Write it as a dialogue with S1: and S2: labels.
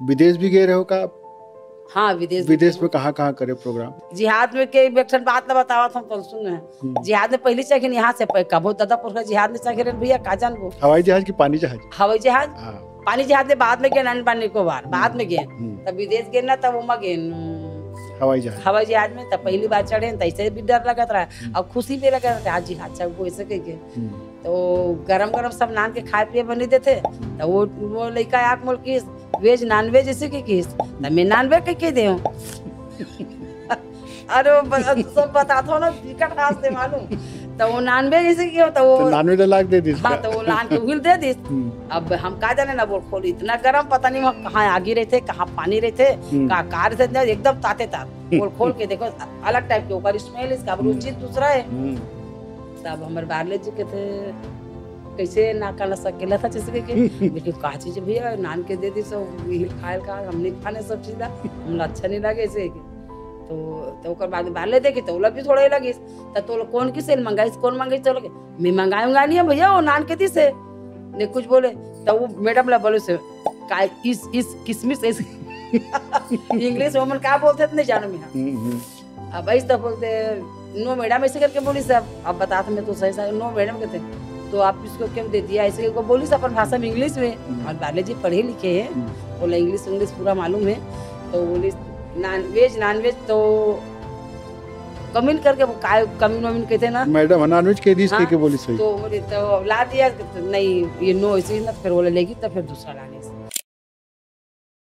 S1: विदेश भी गए रहो का?
S2: हाँ
S1: विदेश में कहाँ करे प्रोग्राम?
S2: जिहाद में के बेक्सन बात न बतावा हम तो सुन। जिहाद में पहली चढ़े यहाँ से कबो दादापुर का जिहाद में चढ़े भैया का जान वो
S1: हवाई जहाज की पानी जहाज?
S2: हवाई जहाज पानी जहाज में बाद में गए अंडमान निकोबार बाद में गए तब विदेश गए ना तब वहाँ गए हवाई जहाज में। तब पहली बार चढ़े तो ऐसे भी डर लगा रहा और खुशी भी लगा रहा हाजी अच्छा वो ऐसे कह तो गरम गरम सब नान के खाए पिए बनी देते तो वो लड़का आँख मोल की वेज नॉन वेज ऐसे के किस तब मैं नॉन वेज के दे अरे सब बताता हो ना टिकट खास दे मालूम तो वो नॉन वेज ऐसे क्यों तो वो
S1: नॉन वेज लाग दे दी।
S2: हाँ तो वो लान के उहिल दे दी। अब हम का जाने ना वो खोल इतना गरम पता नहीं वहाँ कहाँ आगे रहते कहाँ पानी रहते कहाँ कार रहते एकदम ताते तात वो खोल के देखो अलग टाइप के ऊपर स्मेल इसका रुचि दूसरा है। तब हमारे बारले जी के थे कैसे ना कर सकेला था जैसे कि लेकिन का चीज भैया नान के दे दी सब खाए का हमने खाने सब चीज हमला अच्छा नहीं लगे ऐसे तो ओकर बाद बाले देखे तो भी थोड़ा ही लगी तो कौन की सेल मंगाई कौन मंगाई तो लगे मैं मंगाऊंगा नहीं है भैया वो नान के दी से ने कुछ बोले तो वो मैडम ला बोले से का इस किसमिस इंग्लिश में मन का बोलते नहीं जानो मैं अब ऐसे तो बोलते नो मैडम ऐसे करके बोली सब अब बता मैं तो सही सही नो मैडम कहते तो आप इसको क्यों दे दिया ऐसे को बोली अपन भाषा में इंग्लिश में और बाले जी पढ़े लिखे हैं बोला इंग्लिश पूरा मालूम है तो बोली नॉन वेज तो कमिन करके कमिन वमिन कहते ना
S1: मैडम नॉन वेज के दिस के बोली सही
S2: तो बोली तो ला दिया नहीं ये नो ऐसे ना फिर बोले लेगी तो फिर दूसरा लाने से